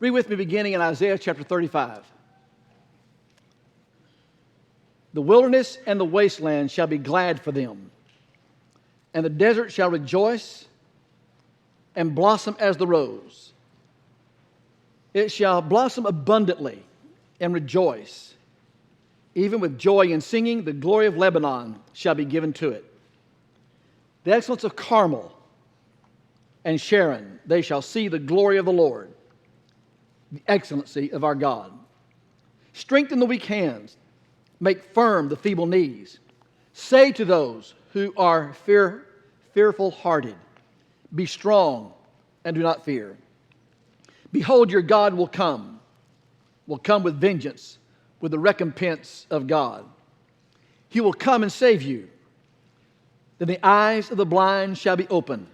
Read with me beginning in Isaiah chapter 35. The wilderness and the wasteland shall be glad for them, and the desert shall rejoice and blossom as the rose. It shall blossom abundantly and rejoice. Even with joy and singing, the glory of Lebanon shall be given to it. The excellence of Carmel and Sharon, they shall see the glory of the Lord, the excellency of our God. Strengthen the weak hands, make firm the feeble knees. Say to those who are fearful-hearted, be strong and do not fear. Behold, your God will come with vengeance, with the recompense of God. He will come and save you. Then the eyes of the blind shall be opened,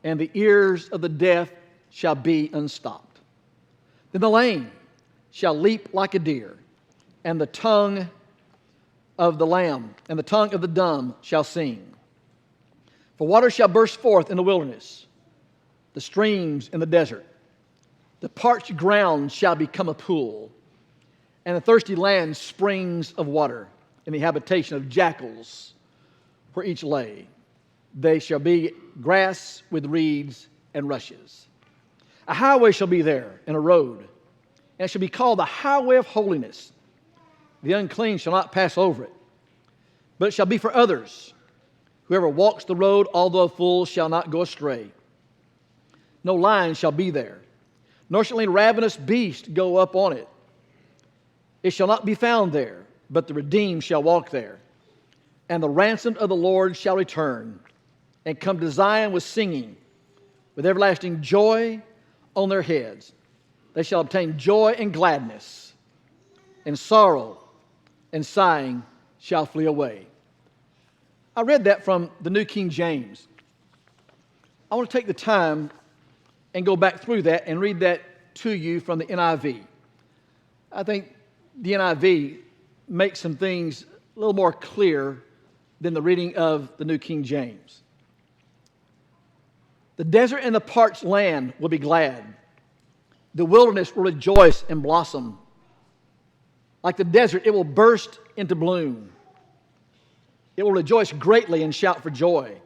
and the ears of the deaf shall be unstopped. Then the lame shall leap like a deer, and the tongue of the lamb and the tongue of the dumb shall sing. For water shall burst forth in the wilderness, the streams in the desert. The parched ground shall become a pool, and the thirsty land springs of water, in the habitation of jackals where each lay. They shall be grass with reeds and rushes. A highway shall be there, and a road, and it shall be called the Highway of Holiness. The unclean shall not pass over it, but it shall be for others. Whoever walks the road, although a fool, shall not go astray. No lion shall be there, nor shall any ravenous beast go up on it. It shall not be found there, but the redeemed shall walk there. And the ransomed of the Lord shall return, and come to Zion with singing, with everlasting joy on their heads. They shall obtain joy and gladness, and sorrow and sighing shall flee away. I read that from the New King James. I want to take the time and go back through that and read that to you from the NIV. I think the NIV makes some things a little more clear than the reading of the New King James. The desert and the parched land will be glad. The wilderness will rejoice and blossom. Like the desert, it will burst into bloom. It will rejoice greatly and shout for joy.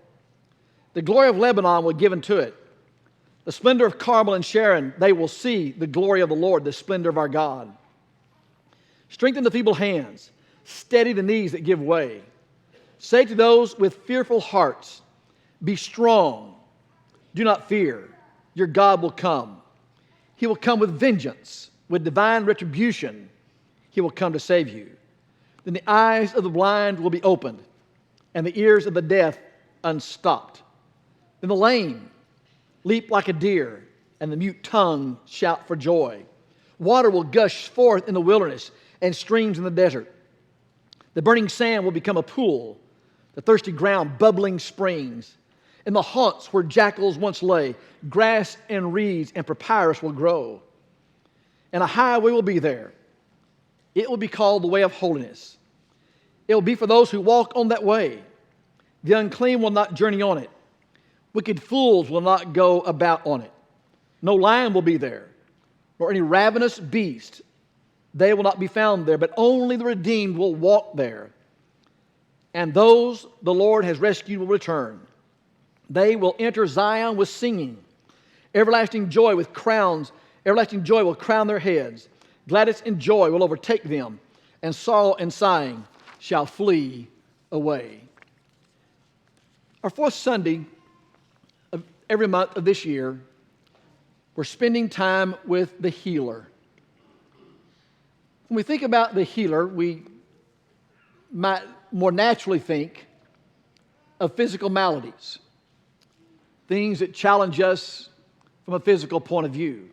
The glory of Lebanon will be given to it. The splendor of Carmel and Sharon, they will see the glory of the Lord, the splendor of our God. Strengthen the feeble hands. Steady the knees that give way. Say to those with fearful hearts, be strong. Do not fear. Your God will come. He will come with vengeance, with divine retribution. He will come to save you. Then the eyes of the blind will be opened, and the ears of the deaf unstopped. Then the lame leap like a deer, and the mute tongue shout for joy. Water will gush forth in the wilderness, and streams in the desert. The burning sand will become a pool, the thirsty ground bubbling springs. In the haunts where jackals once lay, grass and reeds and papyrus will grow. And a highway will be there. It will be called the way of holiness. It will be for those who walk on that way. The unclean will not journey on it. Wicked fools will not go about on it. No lion will be there, nor any ravenous beast. They will not be found there, but only the redeemed will walk there. And those the Lord has rescued will return. They will enter Zion with singing. Everlasting joy will crown their heads. Gladness and joy will overtake them, and sorrow and sighing shall flee away. Our fourth Sunday of every month of this year, we're spending time with the healer. When we think about the healer, we might more naturally think of physical maladies, things that challenge us from a physical point of view.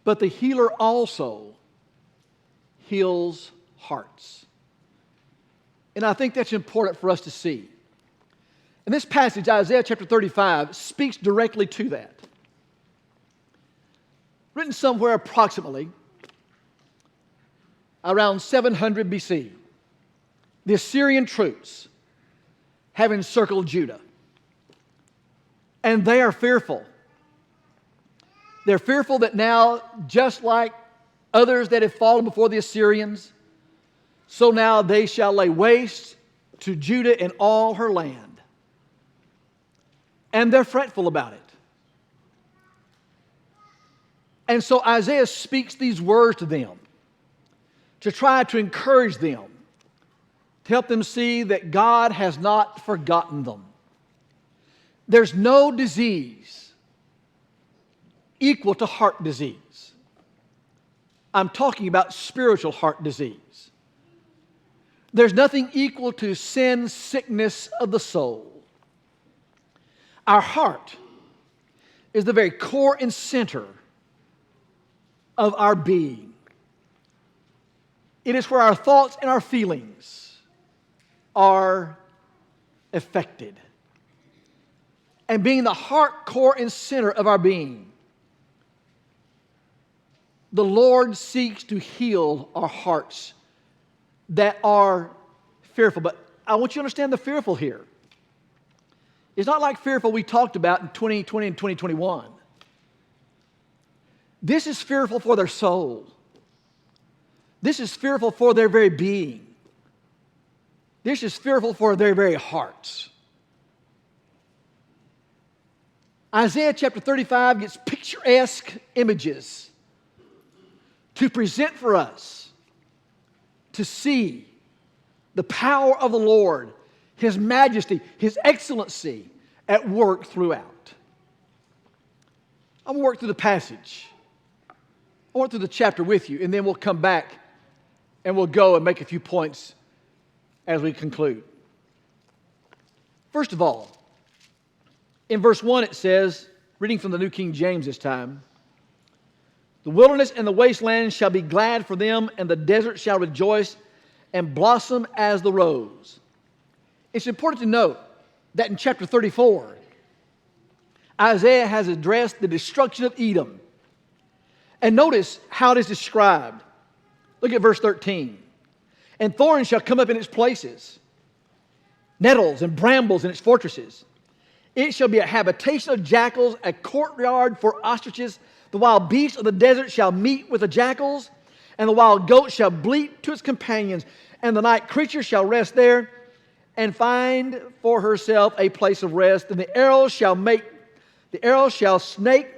But the healer also heals hearts. And I think that's important for us to see. And this passage, Isaiah chapter 35, speaks directly to that. Written somewhere approximately around 700 BC, the Assyrian troops have encircled Judah. And they are fearful. They're fearful that now, just like others that have fallen before the Assyrians, so now they shall lay waste to Judah and all her land. And they're fretful about it. And so Isaiah speaks these words to them to try to encourage them, to help them see that God has not forgotten them. There's no disease equal to heart disease. I'm talking about spiritual heart disease. There's nothing equal to sin, sickness of the soul. Our heart is the very core and center of our being. It is where our thoughts and our feelings are affected. And being the heart, core, and center of our being, the Lord seeks to heal our hearts that are fearful. But I want you to understand the fearful here. It's not like fearful we talked about in 2020 and 2021. This is fearful for their soul. This is fearful for their very being. This is fearful for their very hearts. Isaiah chapter 35 gets picturesque images to present for us to see the power of the Lord, His majesty, His excellency at work throughout. I'm going to work through the passage. I went through the chapter with you, and then we'll come back and we'll go and make a few points as we conclude. First of all, in verse 1 it says, reading from the New King James this time, "The wilderness and the wasteland shall be glad for them, and the desert shall rejoice and blossom as the rose." It's important to note that in chapter 34, Isaiah has addressed the destruction of Edom. And notice how it is described. Look at verse 13. "And thorns shall come up in its places, nettles and brambles in its fortresses. It shall be a habitation of jackals, a courtyard for ostriches. The wild beasts of the desert shall meet with the jackals, and the wild goat shall bleat to its companions, and the night creature shall rest there and find for herself a place of rest. And the arrow shall snake.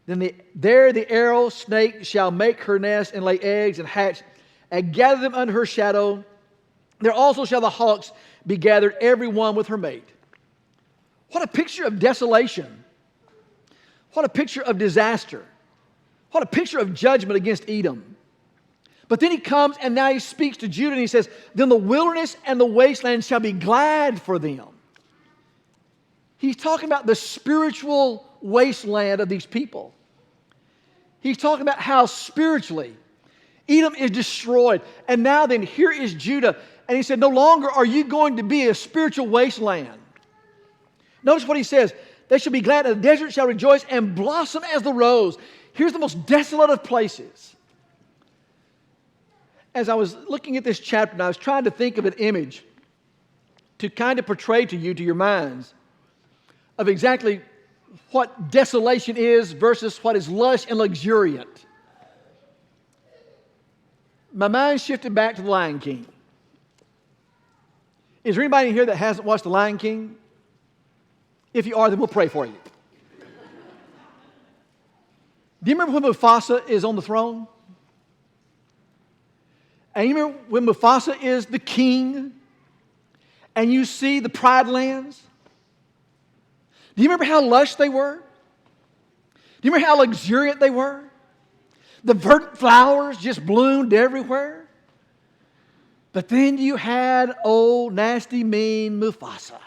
Then there the arrow snake shall make her nest and lay eggs and hatch and gather them under her shadow. There also shall the hawks be gathered, every one with her mate." What a picture of desolation. What a picture of disaster. What a picture of judgment against Edom. But then he comes and now he speaks to Judah and he says, "Then the wilderness and the wasteland shall be glad for them." He's talking about the spiritual wasteland of these people. He's talking about how spiritually Edom is destroyed. And now then, here is Judah. And he said, no longer are you going to be a spiritual wasteland. Notice what he says. "They shall be glad, and the desert shall rejoice and blossom as the rose." Here's the most desolate of places. As I was looking at this chapter, and I was trying to think of an image to kind of portray to you, to your minds, of exactly what desolation is versus what is lush and luxuriant. My mind shifted back to the Lion King. Is there anybody here that hasn't watched the Lion King? If you are, then we'll pray for you. Do you remember when Mufasa is on the throne? And you remember when Mufasa is the king and you see the Pride Lands? Do you remember how lush they were? Do you remember how luxuriant they were? The verdant flowers just bloomed everywhere. But then you had old, nasty, mean Mufasa,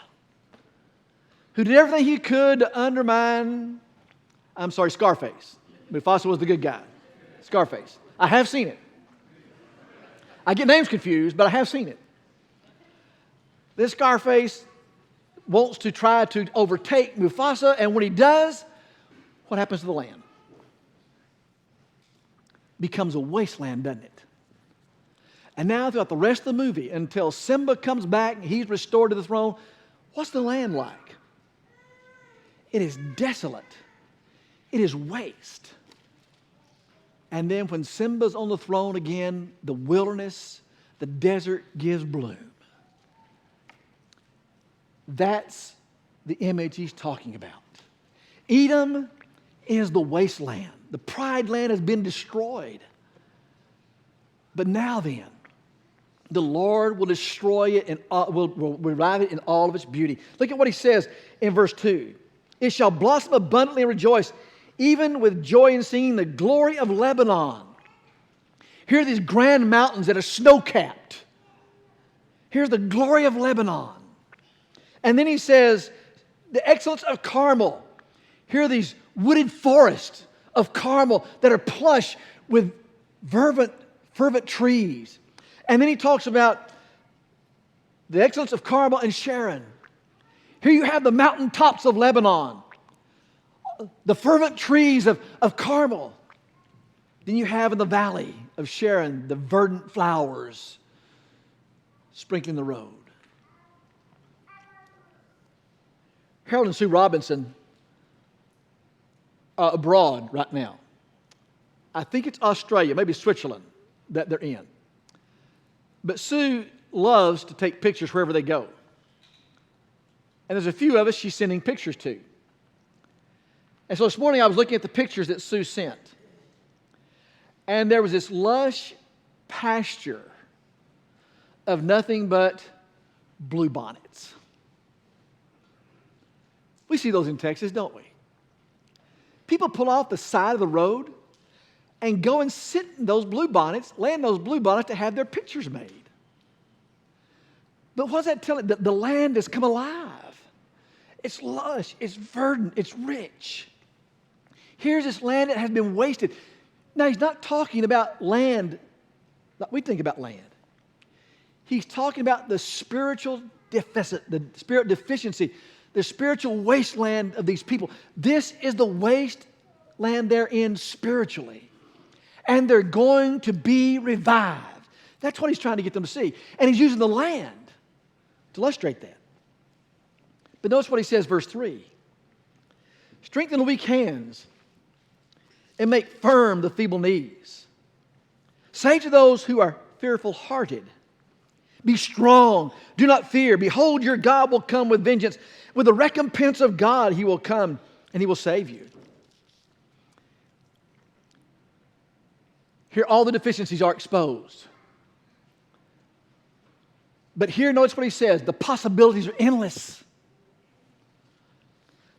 who did everything he could to undermine, Scarface. Mufasa was the good guy. Scarface. I have seen it. I get names confused, but I have seen it. This Scarface wants to try to overtake Mufasa, and when he does, what happens to the land? Becomes a wasteland, doesn't it? And now throughout the rest of the movie, until Simba comes back and he's restored to the throne, what's the land like? It is desolate. It is waste. And then when Simba's on the throne again, the wilderness, the desert gives bloom. That's the image he's talking about. Edom is the wasteland. The Pride Land has been destroyed. But now then, the Lord will destroy it and will revive it in all of its beauty. Look at what he says in verse 2. It shall blossom abundantly and rejoice, even with joy and singing, the glory of Lebanon. Here are these grand mountains that are snow-capped. Here's the glory of Lebanon. And then he says, the excellence of Carmel. Here are these wooded forests of Carmel that are plush with fervent trees. And then he talks about the excellence of Carmel and Sharon. Here you have the mountaintops of Lebanon, the fervent trees of Carmel. Then you have in the valley of Sharon the verdant flowers sprinkling the road. Harold and Sue Robinson are abroad right now. I think it's Australia, maybe Switzerland that they're in. But Sue loves to take pictures wherever they go. And there's a few of us she's sending pictures to. And so this morning I was looking at the pictures that Sue sent. And there was this lush pasture of nothing but bluebonnets. We see those in Texas, don't we? People pull off the side of the road and go and sit in those bluebonnets, lay in those bluebonnets to have their pictures made. But what does that tell you? The land has come alive. It's lush, it's verdant, it's rich. Here's this land that has been wasted. Now, he's not talking about land like we think about land. He's talking about the spiritual deficit, the spirit deficiency, the spiritual wasteland of these people. This is the wasteland they're in spiritually. And they're going to be revived. That's what he's trying to get them to see. And he's using the land to illustrate that. But notice what he says, verse 3. Strengthen the weak hands and make firm the feeble knees. Say to those who are fearful-hearted, be strong, do not fear. Behold, your God will come with vengeance. With the recompense of God, he will come and he will save you. Here, all the deficiencies are exposed. But here, notice what he says. The possibilities are endless.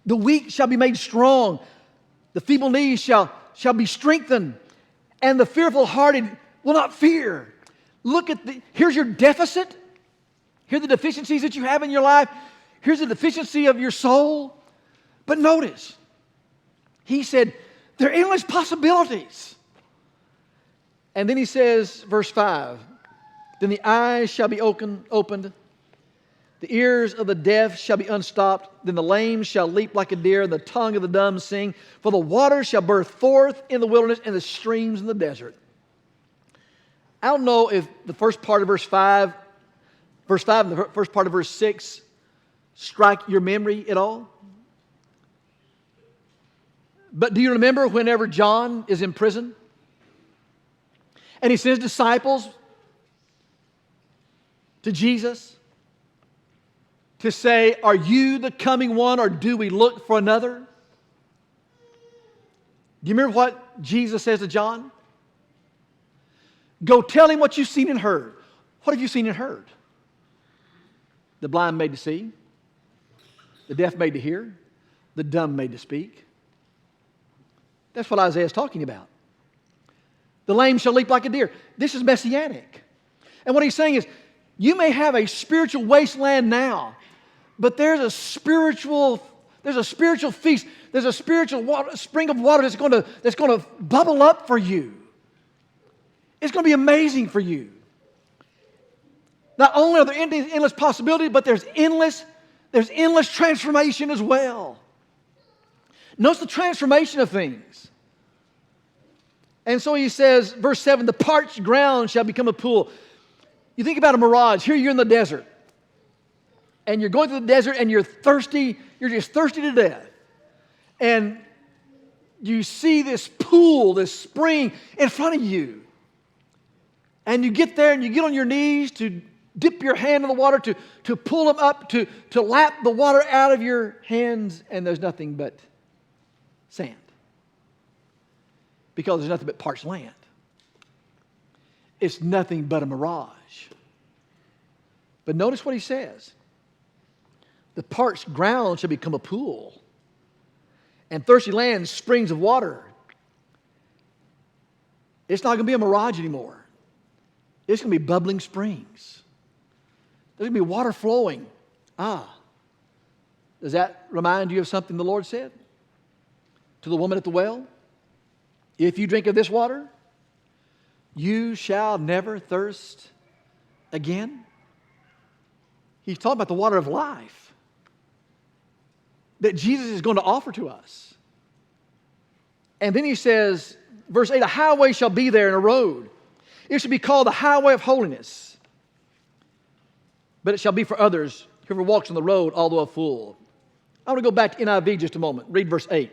The weak shall be made strong. The feeble knees shall be strengthened. And the fearful-hearted will not fear. Look at here's your deficit. Here are the deficiencies that you have in your life. Here's the deficiency of your soul. But notice, he said, there are endless possibilities. And then he says, verse 5, then the eyes shall be opened, the ears of the deaf shall be unstopped, then the lame shall leap like a deer, and the tongue of the dumb sing, for the waters shall burst forth in the wilderness and the streams in the desert. I don't know if the first part of verse 5 and the first part of verse 6 strike your memory at all. But do you remember whenever John is in prison? And he sends disciples to Jesus to say, are you the coming one or do we look for another? Do you remember what Jesus says to John? Go tell him what you've seen and heard. What have you seen and heard? The blind made to see, the deaf made to hear, the dumb made to speak. That's what Isaiah is talking about. The lame shall leap like a deer. This is messianic. And what he's saying is, you may have a spiritual wasteland now, but there's a spiritual feast. There's a spiritual spring of water that's going to bubble up for you. It's going to be amazing for you. Not only are there endless possibilities, but there's endless transformation as well. Notice the transformation of things. And so he says, verse 7, the parched ground shall become a pool. You think about a mirage. Here you're in the desert. And you're going through the desert and you're thirsty. You're just thirsty to death. And you see this pool, this spring in front of you. And you get there and you get on your knees to dip your hand in the water, to pull them up, to lap the water out of your hands, and there's nothing but sand. Because there's nothing but parched land. It's nothing but a mirage. But notice what he says. The parched ground shall become a pool, and thirsty land springs of water. It's not going to be a mirage anymore. It's going to be bubbling springs. There's going to be water flowing. Does that remind you of something the Lord said to the woman at the well? If you drink of this water, you shall never thirst again. He's talking about the water of life that Jesus is going to offer to us. And then he says, verse 8, a highway shall be there and a road. It shall be called the Highway of Holiness. But it shall be for others, whoever walks on the road, although a fool. I want to go back to NIV just a moment. Read verse 8.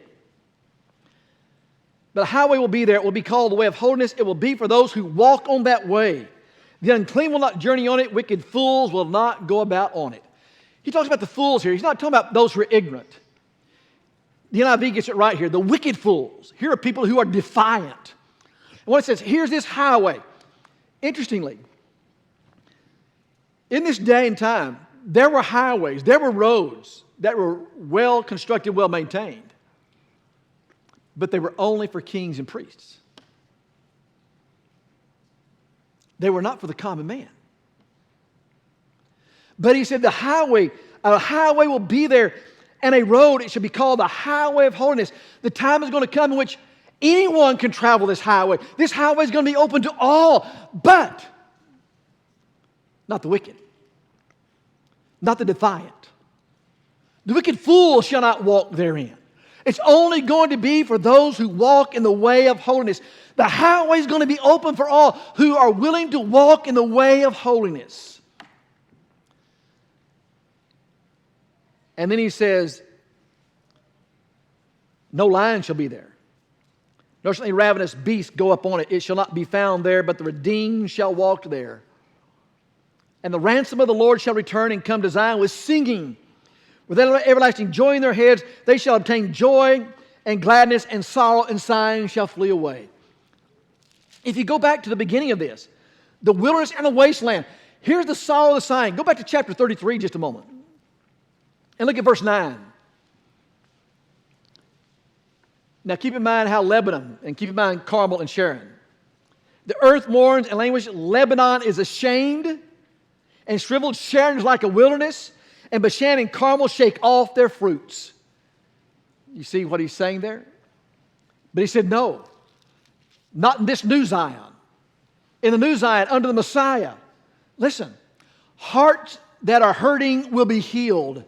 But a highway will be there. It will be called the way of holiness. It will be for those who walk on that way. The unclean will not journey on it. Wicked fools will not go about on it. He talks about the fools here. He's not talking about those who are ignorant. The NIV gets it right here. The wicked fools. Here are people who are defiant. And what it says, here's this highway. Interestingly, in this day and time, there were highways, there were roads that were well constructed, well maintained. But they were only for kings and priests. They were not for the common man. But he said a highway will be there, and a road, it should be called the Highway of Holiness. The time is going to come in which anyone can travel this highway. This highway is going to be open to all, but not the wicked, not the defiant. The wicked fool shall not walk therein. It's only going to be for those who walk in the way of holiness. The highway is going to be open for all who are willing to walk in the way of holiness. And then he says, no lion shall be there, nor shall any ravenous beast go up on it. It shall not be found there, but the redeemed shall walk there. And the ransom of the Lord shall return and come to Zion with singing. With everlasting joy in their heads, they shall obtain joy and gladness, and sorrow and sighing shall flee away. If you go back to the beginning of this, the wilderness and the wasteland, here's the sorrow and the sighing. Go back to chapter 33 just a moment. And look at verse 9. Now keep in mind how Lebanon, and keep in mind Carmel and Sharon. The earth mourns and languishes. Lebanon is ashamed and shriveled. Sharon is like a wilderness. And Bashan and Carmel shake off their fruits. You see what he's saying there? But he said, no, not in this new Zion. In the new Zion, under the Messiah. Listen, hearts that are hurting will be healed.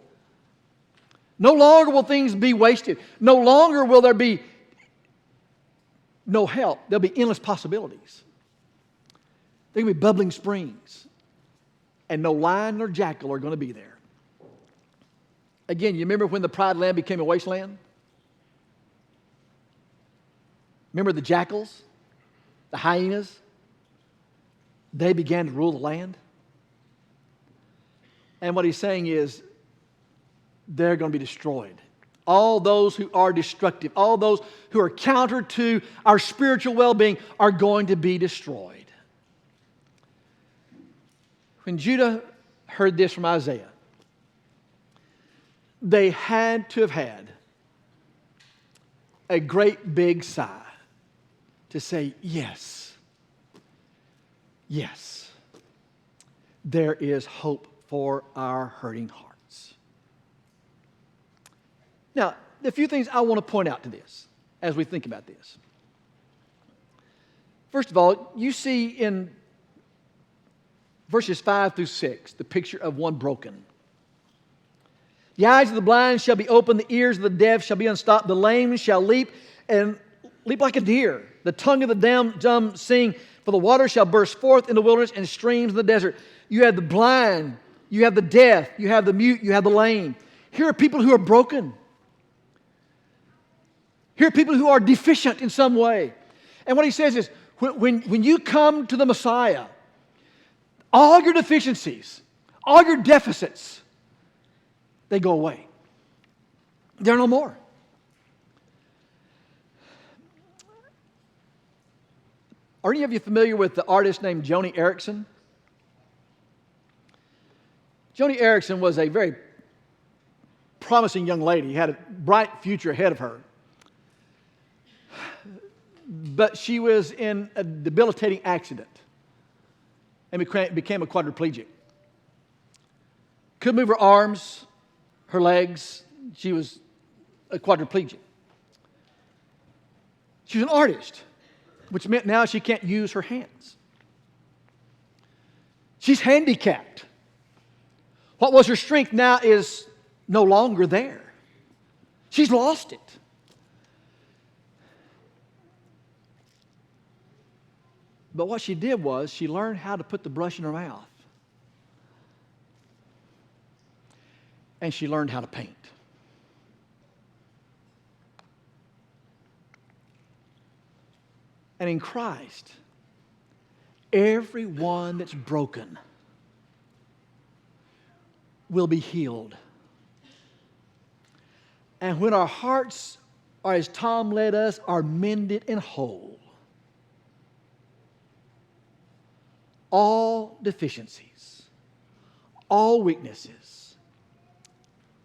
No longer will things be wasted. No longer will there be no help. There'll be endless possibilities. There will be bubbling springs. And no lion nor jackal are going to be there. Again, you remember when the pride land became a wasteland? Remember the jackals, the hyenas? They began to rule the land. And what he's saying is, they're going to be destroyed. All those who are destructive, all those who are counter to our spiritual well-being are going to be destroyed. When Judah heard this from Isaiah, they had to have had a great big sigh to say, yes, yes, there is hope for our hurting hearts. Now, a few things I want to point out to this as we think about this. First of all, you see in verses 5 through 6 the picture of one broken. The eyes of the blind shall be opened, the ears of the deaf shall be unstopped, the lame shall leap and leap like a deer. The tongue of the dumb sing, for the water shall burst forth in the wilderness and streams in the desert. You have the blind, you have the deaf, you have the mute, you have the lame. Here are people who are broken. Here are people who are deficient in some way. And what he says is, when you come to the Messiah, all your deficiencies, all your deficits, they go away. They're no more. Are any of you familiar with the artist named Joni Erickson? Joni Erickson was a very promising young lady, had a bright future ahead of her. But she was in a debilitating accident and became a quadriplegic. Couldn't move her arms, her legs. She was a quadriplegic. She was an artist, which meant now she can't use her hands. She's handicapped. What was her strength now is no longer there. She's lost it. But what she did was she learned how to put the brush in her mouth. And she learned how to paint. And in Christ, everyone that's broken will be healed. And when our hearts are, as Tom led us, are mended and whole, all deficiencies, all weaknesses,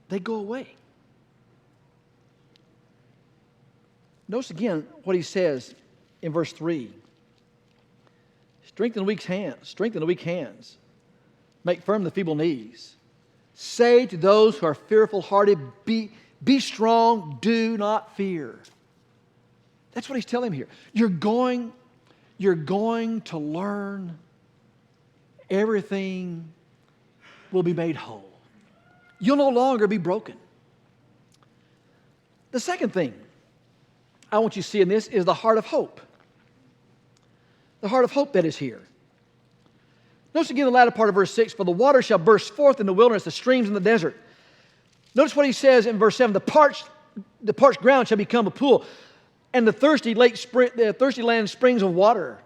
they go away. Notice again what he says in verse 3. Strengthen the weak hands. Make firm the feeble knees. Say to those who are fearful-hearted, be strong, do not fear. That's what he's telling him here. You're going to learn. Everything will be made whole. You'll no longer be broken. The second thing I want you to see in this is the heart of hope. The heart of hope that is here. Notice again the latter part of verse 6, for the water shall burst forth in the wilderness, the streams in the desert. Notice what he says in verse 7, the parched ground shall become a pool, and the thirsty land springs of water.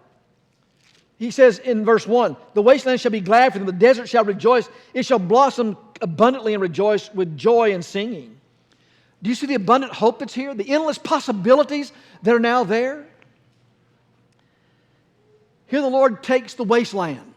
He says in verse 1, the wasteland shall be glad for them, the desert shall rejoice, it shall blossom abundantly and rejoice with joy and singing. Do you see the abundant hope that's here? The endless possibilities that are now there? Here the Lord takes the wasteland.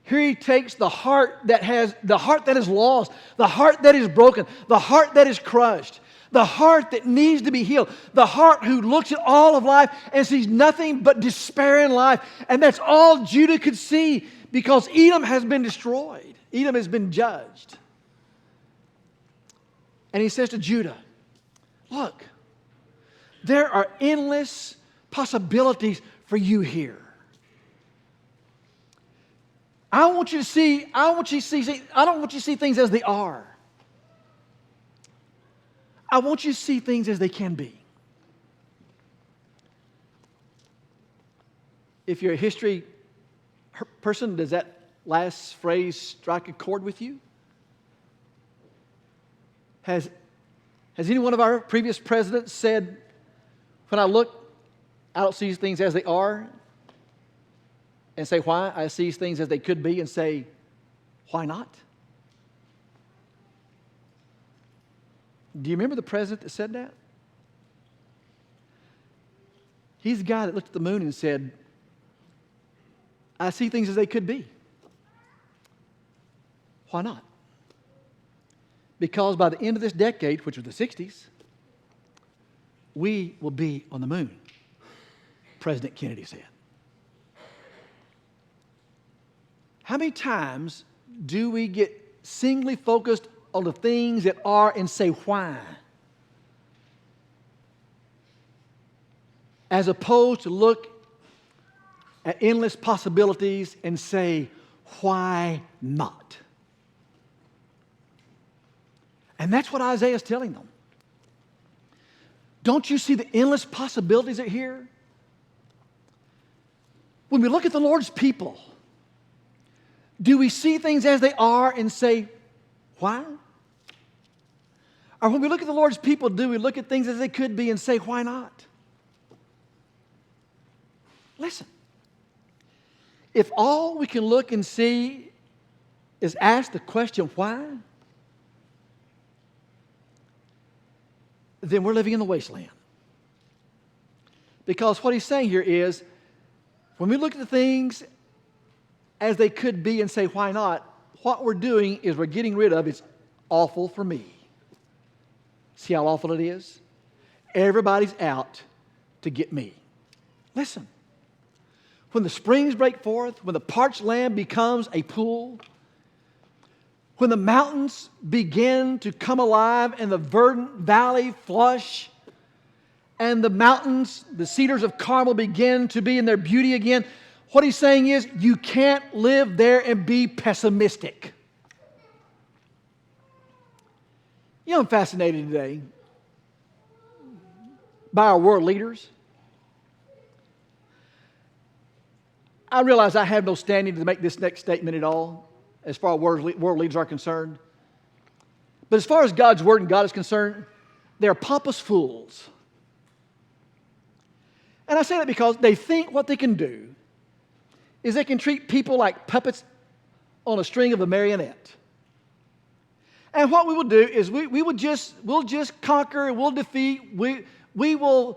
Here he takes the heart that is lost, the heart that is broken, the heart that is crushed, the heart that needs to be healed, the heart who looks at all of life and sees nothing but despair in life. And that's all Judah could see because Edom has been destroyed. Edom has been judged. And he says to Judah, look, there are endless possibilities for you here. I don't want you to see things as they are. I want you to see things as they can be. If you're a history person, does that last phrase strike a chord with you? Has any one of our previous presidents said, when I look, I don't see things as they are? And say, why? I see things as they could be, and say, why not? Do you remember the president that said that? He's the guy that looked at the moon and said, I see things as they could be. Why not? Because by the end of this decade, which was the 60s, we will be on the moon, President Kennedy said. How many times do we get singly focused on the things that are and say why? As opposed to look at endless possibilities and say, why not? And that's what Isaiah is telling them. Don't you see the endless possibilities that are here? When we look at the Lord's people, do we see things as they are and say, why? Or when we look at the Lord's people, do we look at things as they could be and say, why not? Listen, if all we can look and see is ask the question, why? Then we're living in the wasteland. Because what he's saying here is, when we look at the things as they could be and say, why not? What we're doing is we're getting rid of, it's awful for me. See how awful it is? Everybody's out to get me. Listen, when the springs break forth, when the parched land becomes a pool, when the mountains begin to come alive and the verdant valley flush, and the mountains, the cedars of Carmel begin to be in their beauty again, what he's saying is, you can't live there and be pessimistic. You know, I'm fascinated today by our world leaders. I realize I have no standing to make this next statement at all, as far as world leaders are concerned. But as far as God's Word and God is concerned, they're pompous fools. And I say that because they think what they can do is they can treat people like puppets on a string of a marionette. And what we will do is we'll just conquer, we'll defeat, we will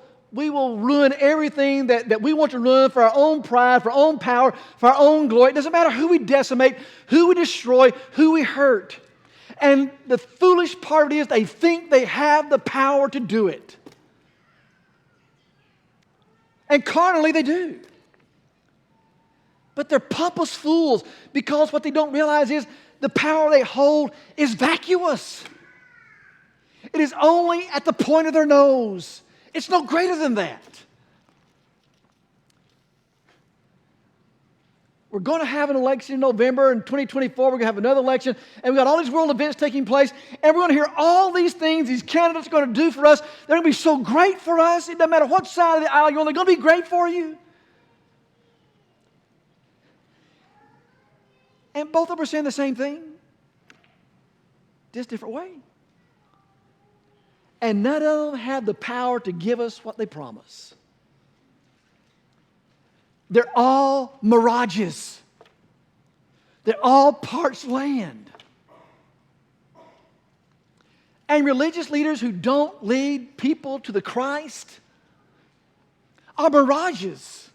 ruin everything that we want to ruin for our own pride, for our own power, for our own glory. It doesn't matter who we decimate, who we destroy, who we hurt. And the foolish part of it is they think they have the power to do it. And carnally they do. But they're pompous fools because what they don't realize is the power they hold is vacuous. It is only at the point of their nose. It's no greater than that. We're going to have an election in November. In 2024, we're going to have another election. And we've got all these world events taking place. And we're going to hear all these things these candidates are going to do for us. They're going to be so great for us. It doesn't matter what side of the aisle you're on. They're going to be great for you. And both of them are saying the same thing, just different way. And none of them have the power to give us what they promise. They're all mirages. They're all parched land. And religious leaders who don't lead people to the Christ are mirages.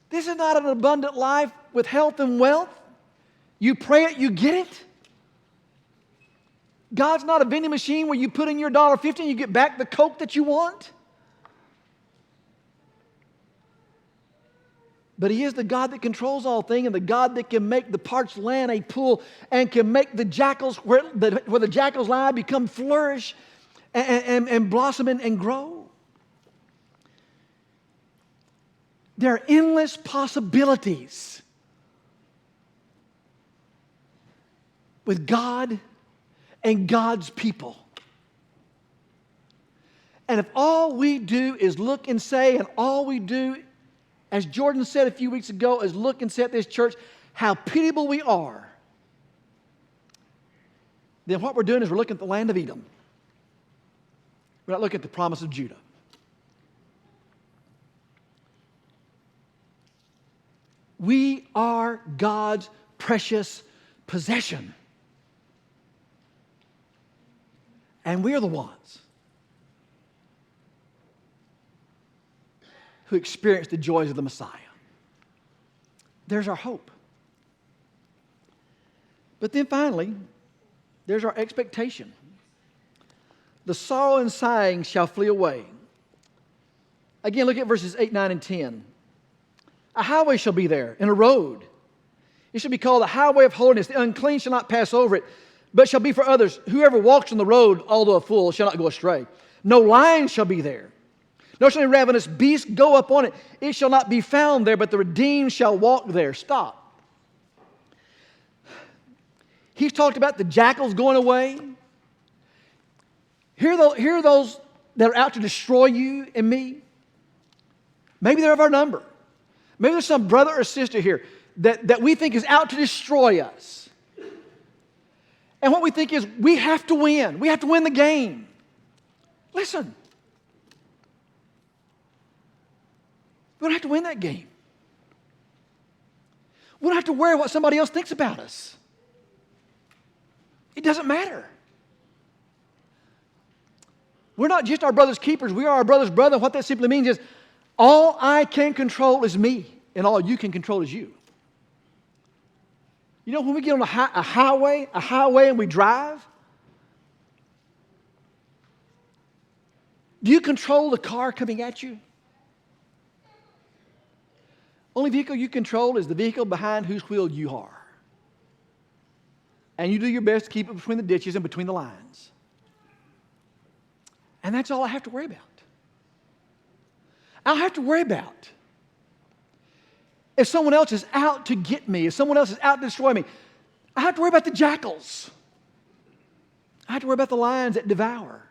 This is not an abundant life with health and wealth. You pray it, you get it. God's not a vending machine where you put in your $1.50 and you get back the Coke that you want. But He is the God that controls all things and the God that can make the parched land a pool and can make the jackals, where the jackals lie, become flourish and blossom and grow. There are endless possibilities with God and God's people. And if all we do is look and say, and all we do, as Jordan said a few weeks ago, is look and say at this church how pitiable we are, then what we're doing is we're looking at the land of Edom. We're not looking at the promise of Judah. We are God's precious possession. And we're the ones who experience the joys of the Messiah. There's our hope. But then finally, there's our expectation. The sorrow and sighing shall flee away. Again, look at verses 8, 9, and 10. A highway shall be there, and a road. It shall be called the Highway of Holiness. The unclean shall not pass over it, but shall be for others. Whoever walks on the road, although a fool, shall not go astray. No lion shall be there. Nor shall any ravenous beast go up on it. It shall not be found there, but the redeemed shall walk there. Stop. He's talked about the jackals going away. Here are those that are out to destroy you and me. Maybe they're of our number. Maybe there's some brother or sister here that we think is out to destroy us. And what we think is we have to win. We have to win the game. Listen. We don't have to win that game. We don't have to worry what somebody else thinks about us. It doesn't matter. We're not just our brother's keepers. We are our brother's brother. What that simply means is all I can control is me, and all you can control is you. You know, when we get on a highway and we drive, do you control the car coming at you? Only vehicle you control is the vehicle behind whose wheel you are. And you do your best to keep it between the ditches and between the lines. And that's all I have to worry about. I don't have to worry about if someone else is out to get me, if someone else is out to destroy me. I have to worry about the jackals. I have to worry about the lions that devour.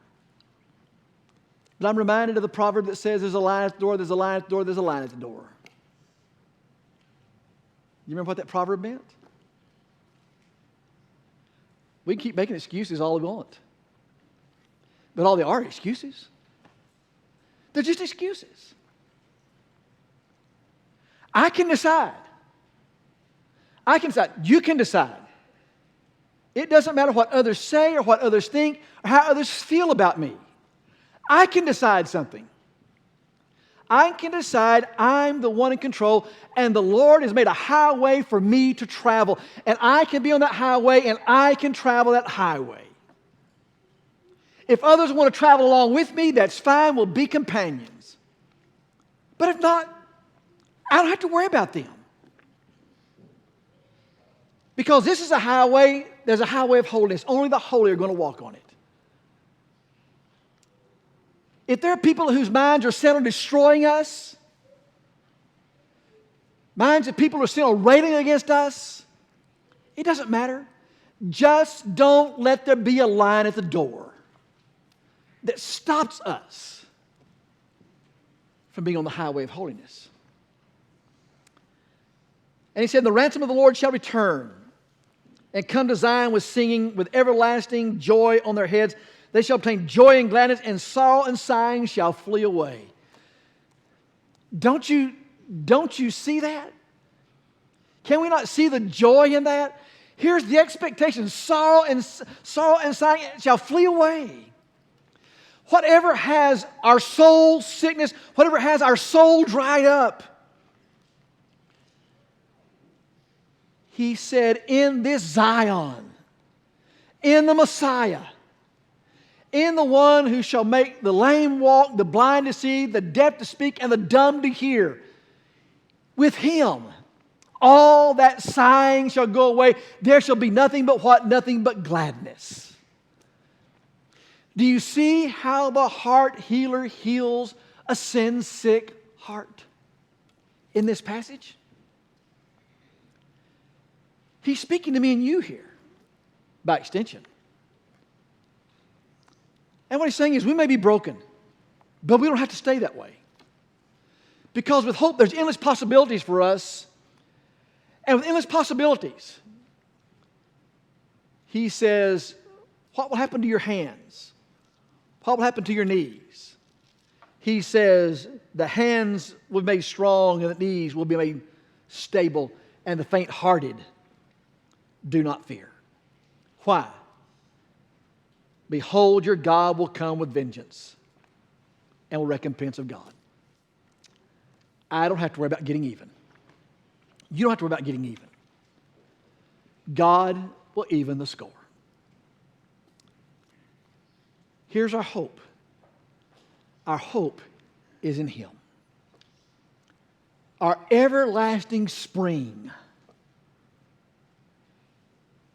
But I'm reminded of the proverb that says there's a lion at the door, there's a lion at the door, there's a lion at the door. You remember what that proverb meant? We can keep making excuses all we want. But all they are excuses. They're just excuses. I can decide. I can decide. You can decide. It doesn't matter what others say or what others think or how others feel about me. I can decide something. I can decide I'm the one in control, and the Lord has made a highway for me to travel. And I can be on that highway, and I can travel that highway. If others want to travel along with me, that's fine. We'll be companions. But if not, I don't have to worry about them. Because this is a highway, there's a highway of holiness. Only the holy are going to walk on it. If there are people whose minds are set on destroying us, minds of people who are set on railing against us, it doesn't matter. Just don't let there be a line at the door that stops us from being on the highway of holiness. And he said, the ransom of the Lord shall return and come to Zion with singing, with everlasting joy on their heads. They shall obtain joy and gladness, and sorrow and sighing shall flee away. Don't you see that? Can we not see the joy in that? Here's the expectation. Sorrow and sighing shall flee away. Whatever has our soul sickness, whatever has our soul dried up, he said, in this Zion, in the Messiah, in the one who shall make the lame walk, the blind to see, the deaf to speak, and the dumb to hear. With him, all that sighing shall go away. There shall be nothing but what? Nothing but gladness. Do you see how the heart healer heals a sin-sick heart in this passage? He's speaking to me and you here, by extension. And what he's saying is we may be broken, but we don't have to stay that way. Because with hope, there's endless possibilities for us. And with endless possibilities, he says, what will happen to your hands? What will happen to your knees? He says, the hands will be made strong and the knees will be made stable, and the faint-hearted do not fear. Why? Behold, your God will come with vengeance and will recompense of God. I don't have to worry about getting even. You don't have to worry about getting even. God will even the score. Here's our hope. Our hope is in Him. Our everlasting spring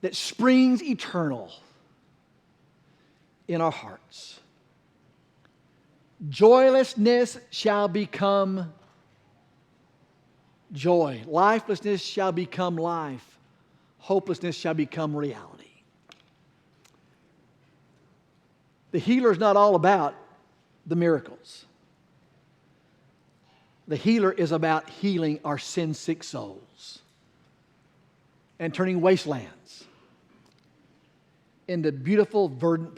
that springs eternal in our hearts. Joylessness shall become joy. Lifelessness shall become life. Hopelessness shall become reality. The healer is not all about the miracles. The healer is about healing our sin-sick souls and turning wastelands in the beautiful verdant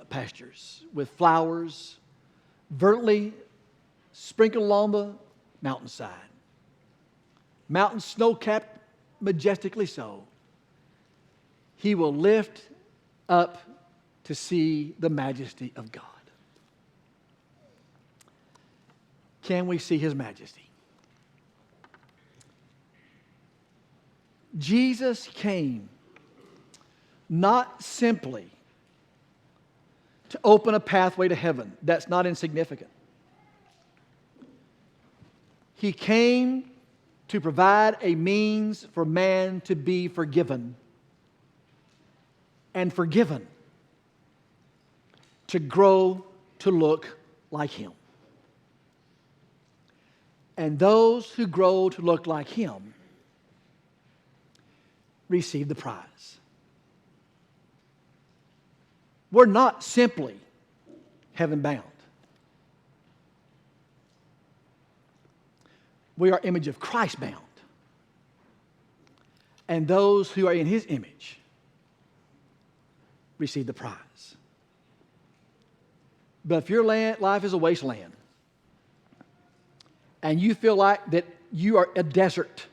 pastures with flowers verdantly sprinkled along the mountainside. Mountains snow-capped majestically so. He will lift up to see the majesty of God. Can we see His majesty? Jesus came not simply to open a pathway to heaven. That's not insignificant. He came to provide a means for man to be forgiven and forgiven, to grow to look like Him. And those who grow to look like Him receive the prize. We're not simply heaven-bound. We are image of Christ bound. And those who are in His image receive the prize. But if your life is a wasteland and you feel like that you are a desert,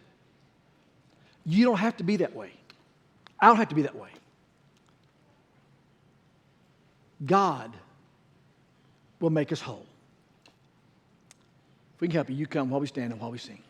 you don't have to be that way. I don't have to be that way. God will make us whole. If we can help you, you come while we stand and while we sing.